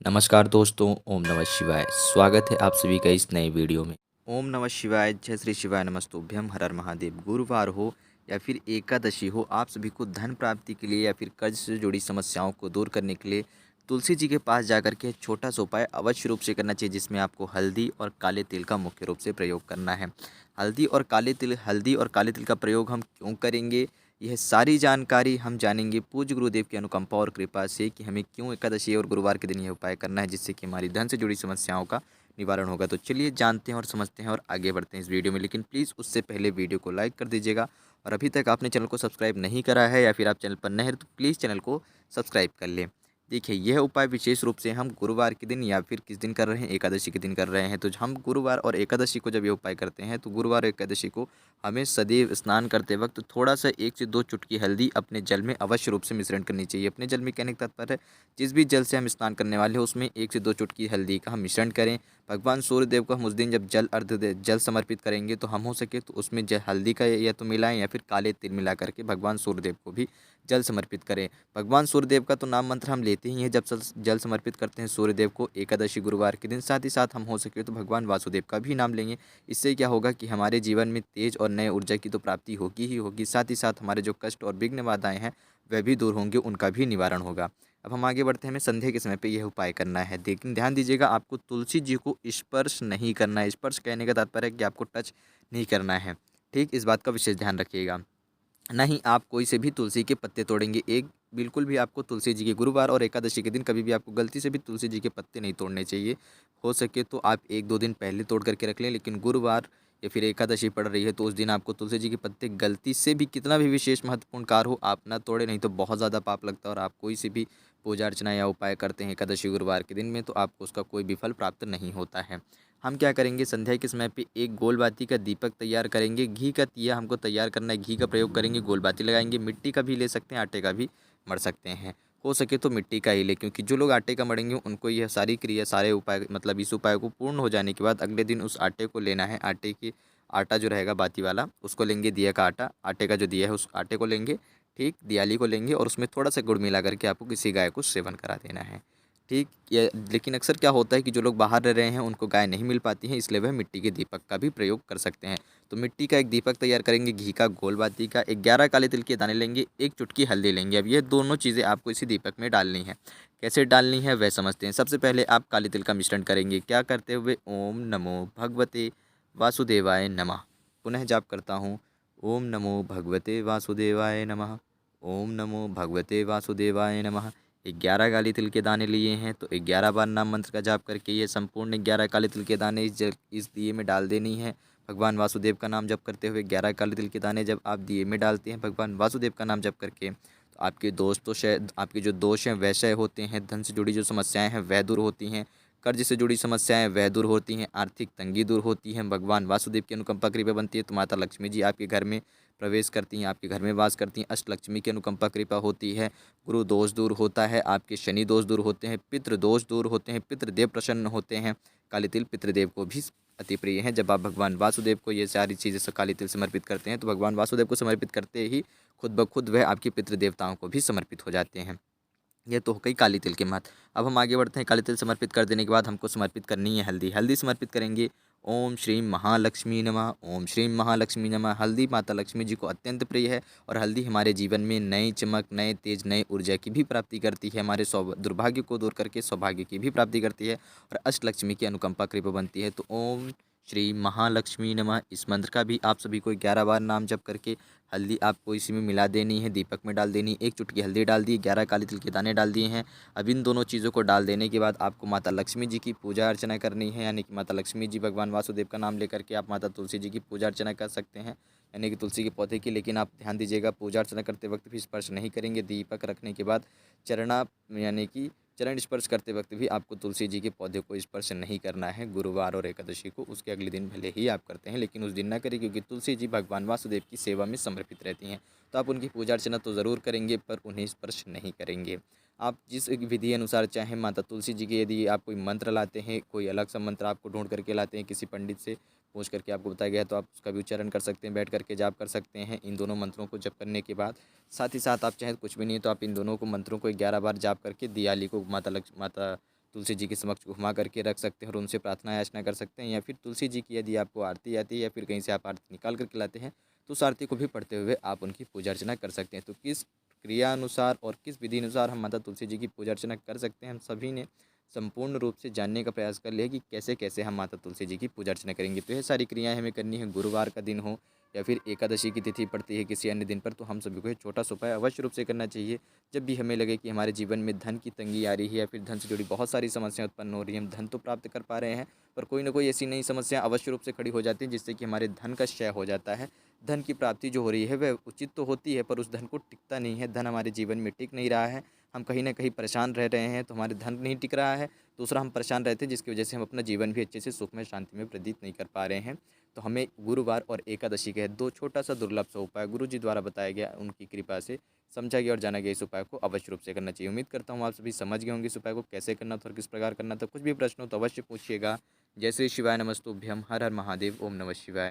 नमस्कार दोस्तों, ओम नमः शिवाय। स्वागत है आप सभी का इस नए वीडियो में। ओम नमः शिवाय, जय श्री शिवाय, नमस्तुभ्यम, हर हर महादेव। गुरुवार हो या फिर एकादशी हो, आप सभी को धन प्राप्ति के लिए या फिर कर्ज से जुड़ी समस्याओं को दूर करने के लिए तुलसी जी के पास जाकर के छोटा सा उपाय अवश्य रूप से करना चाहिए, जिसमें आपको हल्दी और काले तिल का मुख्य रूप से प्रयोग करना है। हल्दी और काले तिल का प्रयोग हम क्यों करेंगे, यह सारी जानकारी हम जानेंगे पूज्य गुरुदेव की अनुकंपा और कृपा से कि हमें क्यों एकादशी और गुरुवार के दिन यह उपाय करना है, जिससे कि हमारी धन से जुड़ी समस्याओं का निवारण होगा। तो चलिए जानते हैं और समझते हैं और आगे बढ़ते हैं इस वीडियो में। लेकिन प्लीज़ उससे पहले वीडियो को लाइक कर दीजिएगा, और अभी तक आपने चैनल को सब्सक्राइब नहीं करा है या फिर आप चैनल पर नए हैं तो प्लीज़ चैनल को सब्सक्राइब कर लें। देखिए, यह उपाय विशेष रूप से हम गुरुवार के दिन या फिर किस दिन कर रहे हैं, एकादशी के दिन कर रहे हैं। तो हम गुरुवार और एकादशी को जब ये उपाय करते हैं, तो गुरुवार और एकादशी को हमें सदैव स्नान करते वक्त थोड़ा सा 1 से 2 चुटकी हल्दी अपने जल में अवश्य रूप से मिश्रण करनी चाहिए। अपने जल में कहने का तात्पर्य है, जिस भी जल से हम स्नान करने वाले हैं उसमें 1 से 2 चुटकी हल्दी का हम मिश्रण करें। भगवान सूर्य देव को हम उस दिन जब जल समर्पित करेंगे, तो हम हो सके तो उसमें हल्दी का या तो मिलाएं या फिर काले तिल मिला करके भगवान सूर्य देव को भी जल समर्पित करें। भगवान सूर्यदेव का तो नाम मंत्र हम लेते ही हैं जब जल समर्पित करते हैं सूर्यदेव को एकादशी गुरुवार के दिन। साथ ही साथ हम हो सके तो भगवान वासुदेव का भी नाम लेंगे। इससे क्या होगा कि हमारे जीवन में तेज और नए ऊर्जा की तो प्राप्ति होगी ही होगी, साथ ही साथ हमारे जो कष्ट और विघ्न बाधाएं हैं वह भी दूर होंगे, उनका भी निवारण होगा। अब हम आगे बढ़ते हैं। हमें संध्या के समय पे यह उपाय करना है। लेकिन ध्यान दीजिएगा, आपको तुलसी जी को स्पर्श नहीं करना है। स्पर्श कहने का तात्पर्य है कि आपको टच नहीं करना है। ठीक, इस बात का विशेष ध्यान रखिएगा। नहीं आप कोई से भी तुलसी के पत्ते तोड़ेंगे, एक बिल्कुल भी आपको तुलसी जी के गुरुवार और एकादशी के दिन कभी भी आपको गलती से भी तुलसी जी के पत्ते नहीं तोड़ने चाहिए। हो सके तो आप 1-2 दिन पहले तोड़ करके रख लें, लेकिन गुरुवार या फिर एकादशी पड़ रही है तो उस दिन आपको तुलसी जी के पत्ते गलती से भी, कितना भी विशेष महत्वपूर्ण कार्य हो, आप ना तोड़े, नहीं तो बहुत ज़्यादा पाप लगता है। और आप कोई सी भी पूजा अर्चना या उपाय करते हैं एकादशी गुरुवार के दिन में, तो आपको उसका कोई भी फल प्राप्त नहीं होता है। हम क्या करेंगे, संध्या के समय पे एक गोल बाती का दीपक तैयार करेंगे। घी का दिया हमको तैयार करना है, घी का प्रयोग करेंगे, गोल बाती लगाएंगे। मिट्टी का भी ले सकते हैं, आटे का भी मढ़ सकते हैं। हो सके तो मिट्टी का ही ले, क्योंकि जो लोग आटे का मढ़ेंगे उनको यह सारी क्रिया, सारे उपाय, मतलब इस उपाय को पूर्ण हो जाने के बाद अगले दिन उस आटे को लेना है। आटा जो रहेगा बाती वाला उसको लेंगे, दिया का आटा, आटे का जो दिया है उस आटे को लेंगे। ठीक, दियाली को लेंगे और उसमें थोड़ा सा गुड़ मिला करके आपको किसी गाय को सेवन करा देना है। ठीक, ये लेकिन अक्सर क्या होता है कि जो लोग बाहर रह रहे हैं उनको गाय नहीं मिल पाती है, इसलिए वह मिट्टी के दीपक का भी प्रयोग कर सकते हैं। तो मिट्टी का एक दीपक तैयार करेंगे, घी का, गोल बाती का, 11 काले तिल के दाने लेंगे, 1 चुटकी हल्दी लेंगे। अब ये दोनों चीज़ें आपको इसी दीपक में डालनी है। कैसे डालनी है वह समझते हैं। सबसे पहले आप काले तिल का मिश्रण करेंगे, क्या करते हुए ओम नमो भगवते वासुदेवाय नमः। पुनः जाप करता हूँ, ओम नमो भगवते वासुदेवाय नमः, ओम नमो भगवते वासुदेवाय नमः। 11 काले तिल के दाने लिए हैं तो 11 बार नाम मंत्र का जाप करके ये संपूर्ण 11 काले तिल के दाने इस दिए में डाल देनी है। भगवान वासुदेव का नाम जप करते हुए 11 काले तिल के दाने जब आप दिए में डालते हैं भगवान वासुदेव का नाम जप करके, तो आपके दोस्त तो शायद आपके जो दोष हैं वह क्षय होते हैं, धन से जुड़ी जो समस्याएं हैं वह दूर होती हैं, कर्ज से जुड़ी समस्याएं वह दूर होती हैं, आर्थिक तंगी दूर होती है, भगवान वासुदेव की अनुकंपा कृपा बनती है, तो माता लक्ष्मी जी आपके घर में प्रवेश करती हैं, आपके घर में वास करती हैं, अष्टलक्ष्मी की अनुकंपा कृपा होती है, गुरु दोष दूर होता है, आपके शनि दोष दूर होते हैं, पितृ दोष दूर होते हैं, पितृदेव प्रसन्न होते हैं। काले तिल पितृदेव को भी अति प्रिय है। जब आप भगवान वासुदेव को ये सारी चीज़ें काले तिल समर्पित करते हैं, तो भगवान वासुदेव को समर्पित करते ही खुद ब खुद वह आपके पितृदेवताओं को भी समर्पित हो जाते हैं। ये तो हो गई काली तिल के महत्व। अब हम आगे बढ़ते हैं। काली तिल समर्पित कर देने के बाद हमको समर्पित करनी है हल्दी। हल्दी समर्पित करेंगे, ओम श्रीं महालक्ष्मी नमः, ओम श्रीं महालक्ष्मी नमः। हल्दी माता लक्ष्मी जी को अत्यंत प्रिय है और हल्दी हमारे जीवन में नई चमक, नए तेज, नए ऊर्जा की भी प्राप्ति करती है। हमारे दुर्भाग्य को दूर करके सौभाग्य की भी प्राप्ति करती है और अष्टलक्ष्मी की अनुकंपा कृपा बनती है। तो ओम श्री महालक्ष्मी नमः, इस मंत्र का भी आप सभी को 11 बार नाम जप करके हल्दी आपको इसी में मिला देनी है, दीपक में डाल देनी है। 1 चुटकी हल्दी डाल दी, 11 काले तिल के दाने डाल दिए हैं। अब इन दोनों चीज़ों को डाल देने के बाद आपको माता लक्ष्मी जी की पूजा अर्चना करनी है, यानी कि माता लक्ष्मी जी, भगवान वासुदेव का नाम लेकर के आप माता तुलसी जी की पूजा अर्चना कर सकते हैं, यानी कि तुलसी के पौधे की। लेकिन आप ध्यान दीजिएगा, पूजा अर्चना करते वक्त भी स्पर्श नहीं करेंगे। दीपक रखने के बाद चरणा यानी कि चरण स्पर्श करते वक्त भी आपको तुलसी जी के पौधे को स्पर्श नहीं करना है गुरुवार और एकादशी को। उसके अगले दिन भले ही आप करते हैं, लेकिन उस दिन ना करें, क्योंकि तुलसी जी भगवान वासुदेव की सेवा में समर्पित रहती हैं। तो आप उनकी पूजा अर्चना तो ज़रूर करेंगे, पर उन्हें स्पर्श नहीं करेंगे। आप जिस विधि अनुसार चाहें माता तुलसी जी के, यदि आप कोई मंत्र लाते हैं, कोई अलग सा मंत्र आपको ढूंढ करके लाते हैं, किसी पंडित से पूछ करके आपको बताया गया है, तो आप उसका भी उच्चारण कर सकते हैं, बैठ करके जाप कर सकते हैं इन दोनों मंत्रों को जप करने के बाद। साथ ही साथ आप चाहें कुछ भी नहीं तो आप इन दोनों को मंत्रों को 11 बार जाप करके दियाली को माता तुलसी जी के समक्ष घुमा करके रख सकते हैं और उनसे प्रार्थना याचना कर सकते हैं, या फिर तुलसी जी की यदि आपको आरती आती है या फिर कहीं से आप आरती निकाल करके लाते हैं तो उस आरती को भी पढ़ते हुए आप उनकी पूजा अर्चना कर सकते हैं। तो किस क्रिया अनुसार और किस विधि अनुसार हम माता तुलसी जी की पूजा अर्चना कर सकते हैं, हम सभी ने संपूर्ण रूप से जानने का प्रयास कर लिया कि कैसे कैसे हम माता तुलसी जी की पूजा अर्चना करेंगे। तो यह सारी क्रियाएं हमें करनी है, गुरुवार का दिन हो या फिर एकादशी की तिथि पड़ती है किसी अन्य दिन पर, तो हम सभी को एक छोटा सा उपाय अवश्य रूप से करना चाहिए। जब भी हमें लगे कि हमारे जीवन में धन की तंगी आ रही है या फिर धन से जुड़ी बहुत सारी समस्याएं उत्पन्न हो रही हैं, हम धन तो प्राप्त कर पा रहे हैं पर कोई ना कोई ऐसी नई समस्या अवश्य रूप से खड़ी हो जाती है जिससे कि हमारे धन का क्षय हो जाता है। धन की प्राप्ति जो हो रही है वह उचित तो होती है पर उस धन को टिकता नहीं है, धन हमारे जीवन में टिक नहीं रहा है, हम कहीं ना कहीं परेशान रह रहे हैं तो हमारे धन नहीं टिक रहा है। दूसरा, हम परेशान रहते हैं जिसकी वजह से हम अपना जीवन भी अच्छे से सुख में शांति में व्यतीत नहीं कर पा रहे हैं। तो हमें गुरुवार और एकादशी के दो छोटा सा दुर्लभ सा उपाय गुरु जी द्वारा बताया गया, उनकी कृपा से समझा गया और जाना गया, इस उपाय को अवश्य रूप से करना चाहिए। उम्मीद करता हूँ आप सभी समझ गए होंगे इस उपाय को कैसे करना था और किस प्रकार करना था। कुछ भी प्रश्न हो तो अवश्य पूछिएगा। जय श्री शिवाय नमस्तुभ्यम। हर हर महादेव। ओम नमः शिवाय।